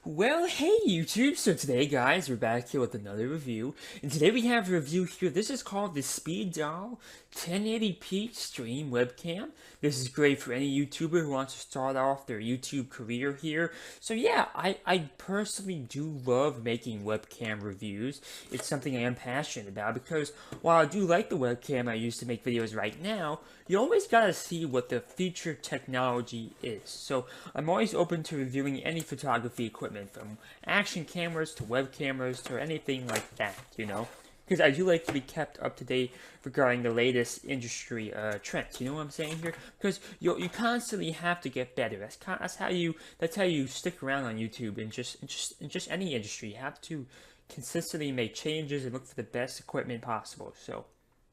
Well, hey YouTube! So today, guys, we're back here with another review, and today we have a review here. This is called the Spedal 1080p Stream Webcam. This is great for any YouTuber who wants to start off their YouTube career here. So yeah, I personally do love making webcam reviews. It's something I am passionate about because while I do like the webcam I use to make videos right now, you always gotta see what the future technology is. So I'm always open to reviewing any photography equipment, from action cameras to web cameras to anything like that, because I do like to be kept up to date regarding the latest industry trends. You know what I'm saying here? Because you constantly have to get better. That's how you stick around on YouTube and just any industry. You have to consistently make changes and look for the best equipment possible. So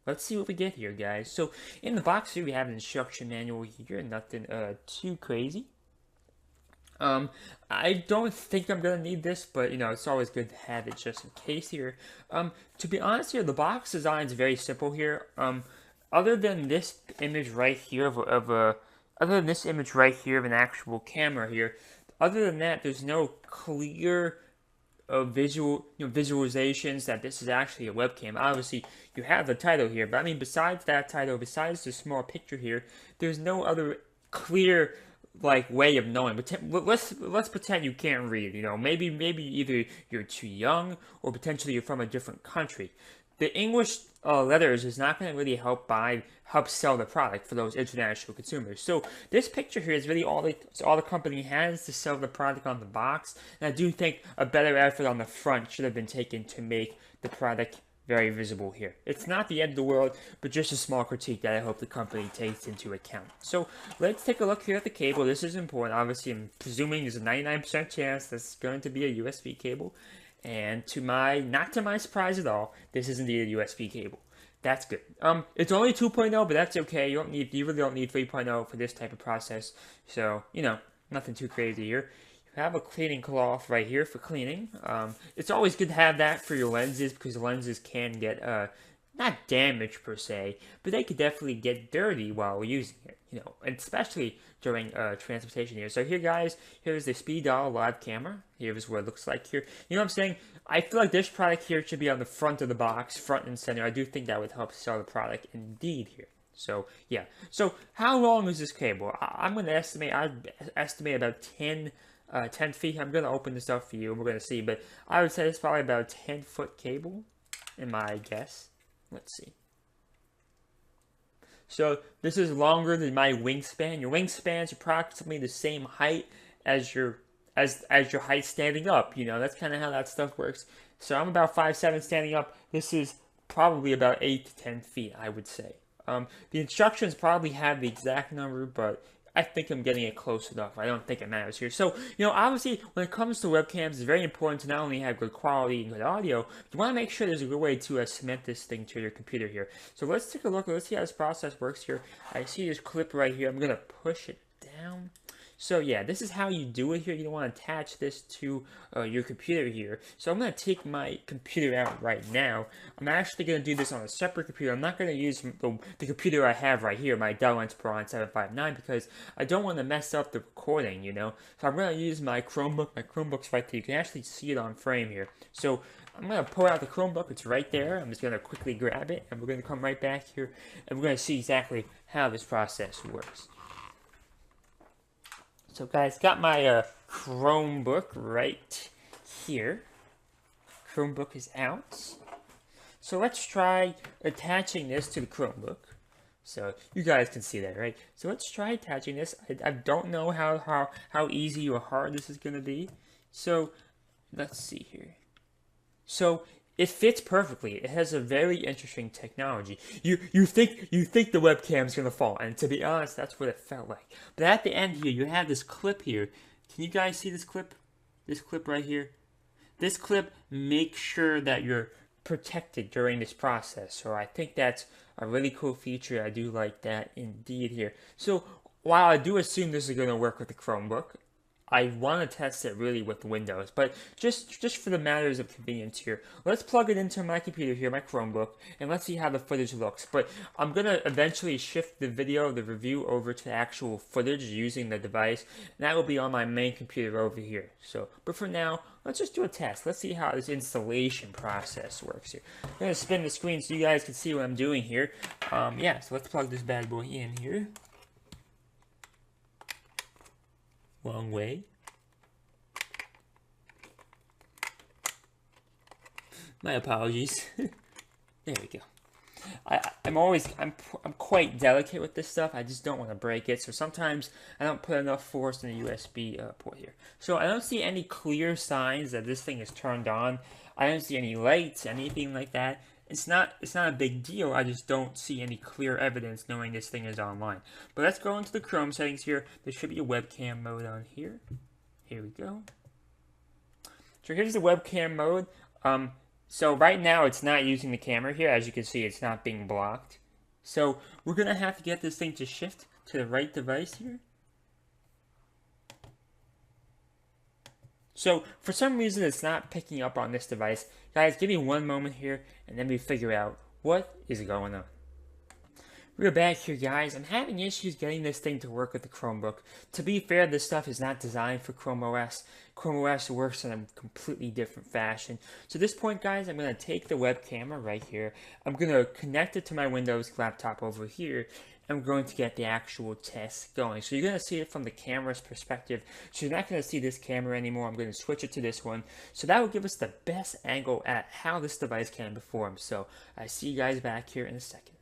let's see what we get here, guys. So in the box here we have an instruction manual here. Nothing too crazy. I don't think I'm gonna need this, but it's always good to have it just in case here. To be honest here, the box design is very simple here. Other than this image right here other than this image right here of an actual camera here, other than that, there's no clear visualizations that this is actually a webcam. Obviously, you have the title here, but I mean, besides that title, besides the small picture here, there's no other clear way of knowing. But let's pretend you can't read. Maybe either you're too young or potentially you're from a different country. The English letters is not going to really help sell the product for those international consumers. So this picture here is really all the company has to sell the product on the box. And I do think a better effort on the front should have been taken to make the product very visible here. It's not the end of the world, but just a small critique that I hope the company takes into account. So let's take a look here at the cable. This is important. Obviously, I'm presuming there's a 99% chance this is going to be a USB cable. And not to my surprise at all, this is indeed a USB cable. That's good. It's only 2.0, but that's okay. You really don't need 3.0 for this type of process. So, nothing too crazy here. You have a cleaning cloth right here for cleaning. It's always good to have that for your lenses because the lenses can get not damaged per se, but they could definitely get dirty while using it, and especially during transportation here. So here, guys, here's the Spedal live camera. Here's what it looks like here. You know what I'm saying? I feel like this product here should be on the front of the box, front and center. I do think that would help sell the product indeed here. So yeah. So how long is this cable? I'm going to estimate. I'd estimate about 10 feet. I'm going to open this up for you and we're going to see, but I would say it's probably about a 10-foot cable in my guess. Let's see. So this is longer than my wingspan. Your wingspan is approximately the same height as your height standing up. That's kind of how that stuff works. So I'm about 5'7" standing up. This is probably about 8 to 10 feet, I would say. The instructions probably have the exact number, but I think I'm getting it close enough. I don't think it matters here. So, obviously, when it comes to webcams, it's very important to not only have good quality and good audio, but you want to make sure there's a good way to cement this thing to your computer here. So let's take a look. Let's see how this process works here. I see this clip right here. I'm going to push it down. So yeah, this is how you do it here. You don't want to attach this to your computer here. So I'm going to take my computer out right now. I'm actually going to do this on a separate computer. I'm not going to use the computer I have right here, my Dell Inspiron 759, because I don't want to mess up the recording, So I'm going to use my Chromebook. My Chromebook's right there. You can actually see it on frame here. So I'm going to pull out the Chromebook. It's right there. I'm just going to quickly grab it, and we're going to come right back here, and we're going to see exactly how this process works. So guys, got my Chromebook right here. Chromebook is out. So let's try attaching this to the Chromebook. So you guys can see that, right? So let's try attaching this. I don't know how easy or hard this is going to be. So let's see here. So it fits perfectly. It has a very interesting technology. You think the webcam's gonna fall, and to be honest, that's what it felt like. But at the end here, you have this clip here. Can you guys see this clip? This clip right here. This clip makes sure that you're protected during this process. So I think that's a really cool feature. I do like that indeed here. So while I do assume this is gonna work with the Chromebook, I want to test it really with Windows, but just for the matters of convenience here, let's plug it into my computer here, my Chromebook, and let's see how the footage looks. But I'm gonna eventually shift the video, the review, over to actual footage using the device, and that will be on my main computer over here. So, but for now, let's just do a test. Let's see how this installation process works here. I'm gonna spin the screen so you guys can see what I'm doing here. Yeah, so let's plug this bad boy in here. Wrong way. My apologies. There we go. I'm quite delicate with this stuff. I just don't want to break it. So sometimes I don't put enough force in the USB port here. So I don't see any clear signs that this thing is turned on. I don't see any lights, anything like that. It's not a big deal. I just don't see any clear evidence knowing this thing is online. But let's go into the Chrome settings here. There should be a webcam mode on here. Here we go. So here's the webcam mode. So right now it's not using the camera here. As you can see, it's not being blocked. So we're gonna have to get this thing to shift to the right device here. So for some reason it's not picking up on this device. Guys, give me one moment here and then we figure out what is going on. We're back here, guys. I'm having issues getting this thing to work with the Chromebook. To be fair, this stuff is not designed for Chrome OS. Chrome OS works in a completely different fashion. So at this point, guys, I'm going to take the web camera right here. I'm going to connect it to my Windows laptop over here. I'm going to get the actual test going. So you're going to see it from the camera's perspective. So you're not going to see this camera anymore. I'm going to switch it to this one. So that will give us the best angle at how this device can perform. So I see you guys back here in a second.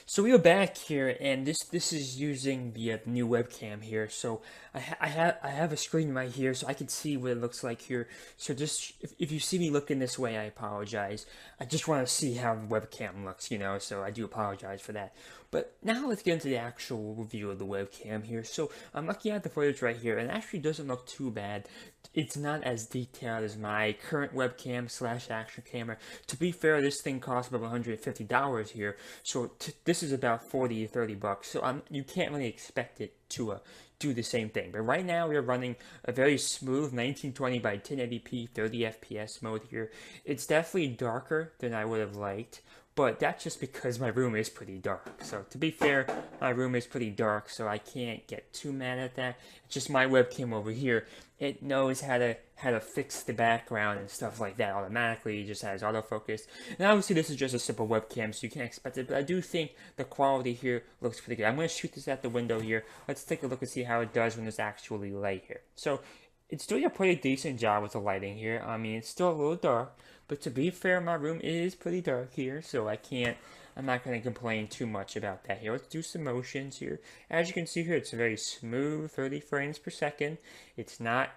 So we are back here, and this is using the new webcam here. So I have a screen right here, so I can see what it looks like here. So just if you see me looking this way, I apologize. I just want to see how the webcam looks, you know. So I do apologize for that. But now let's get into the actual review of the webcam here. So I'm looking at the footage right here, and it actually doesn't look too bad. It's not as detailed as my current webcam / action camera. To be fair, this thing costs about $150 here, so this is about 40 to 30 bucks. So you can't really expect it to do the same thing. But right now we're running a very smooth 1920 by 1080p 30 FPS mode here. It's definitely darker than I would have liked, but that's just because my room is pretty dark. So to be fair, my room is pretty dark, so I can't get too mad at that. It's just my webcam over here. It knows how to fix the background and stuff like that automatically. It just has autofocus. And obviously this is just a simple webcam, so you can't expect it. But I do think the quality here looks pretty good. I'm going to shoot this at the window here. Let's take a look and see how it does when there's actually light here. So it's doing a pretty decent job with the lighting here. I mean, it's still a little dark, but to be fair, my room is pretty dark here, so I'm not going to complain too much about that here. Let's do some motions here. As you can see here, it's a very smooth 30 frames per second. It's not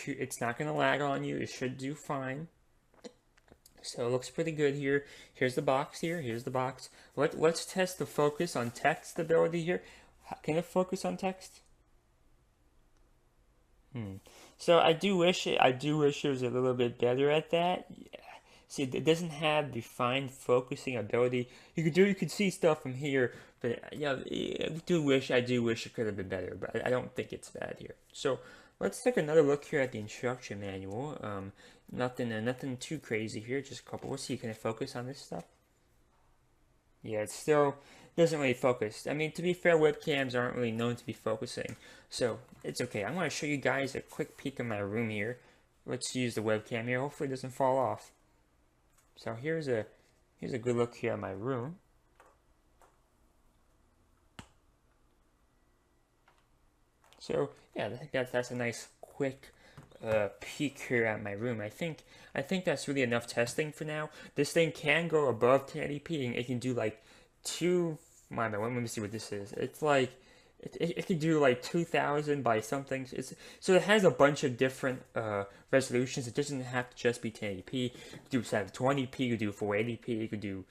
going to lag on you. It should do fine. So it looks pretty good here. Here's the box here. Here's the box. Let's test the focus on text ability here. Can it focus on text? So I do wish it was a little bit better at that. Yeah. See, it doesn't have defined focusing ability. You could see stuff from here, but yeah, I do wish it could have been better. But I don't think it's bad here. So let's take another look here at the instruction manual. Nothing too crazy here. Just a couple. Let's see. Can it focus on this stuff? Yeah, it still doesn't really focus. I mean, to be fair, webcams aren't really known to be focusing, so it's okay. I'm going to show you guys a quick peek of my room here. Let's use the webcam here. Hopefully it doesn't fall off. So here's a good look here at my room. So yeah, I think that's a nice quick peek here at my room. I think that's really enough testing for now. This thing can go above 1080p, and it can do like let me see what this is. It's like it can do like 2000 by something. So it has a bunch of different resolutions. It doesn't have to just be 1080p. You could do 720p, you could do 480p, you could do,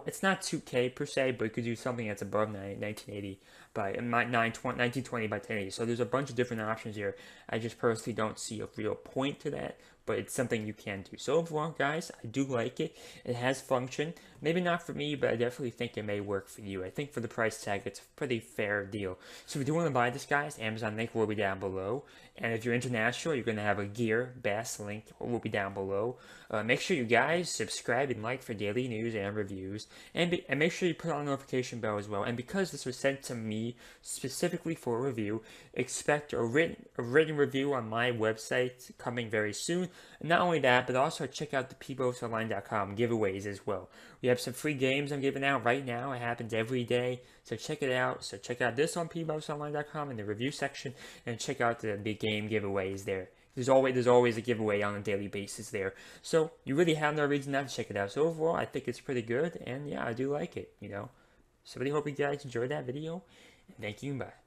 it's not 2K per se, but you could do something that's above 1980 by 1920 by 1080. So there's a bunch of different options here. I just personally don't see a real point to that. but it's something you can do. So overall, guys, I do like it. It has function. Maybe not for me, but I definitely think it may work for you. I think for the price tag, it's a pretty fair deal. So if you do want to buy this, guys, Amazon link will be down below. And if you're international, you're going to have a Gear Bass link will be down below. Make sure you guys subscribe and like for daily news and reviews. And make sure you put on the notification bell as well. And because this was sent to me specifically for a review, expect a written review on my website coming very soon. And not only that, but also check out the pbosonline.com giveaways as well. We have some free games I'm giving out right now. It happens every day, so check it out. So check out this on pbosonline.com in the review section, and check out the big game giveaways there. There's always a giveaway on a daily basis there. So you really have no reason not to check it out. So overall, I think it's pretty good, and yeah, I do like it, So really hope you guys enjoyed that video, and thank you, bye.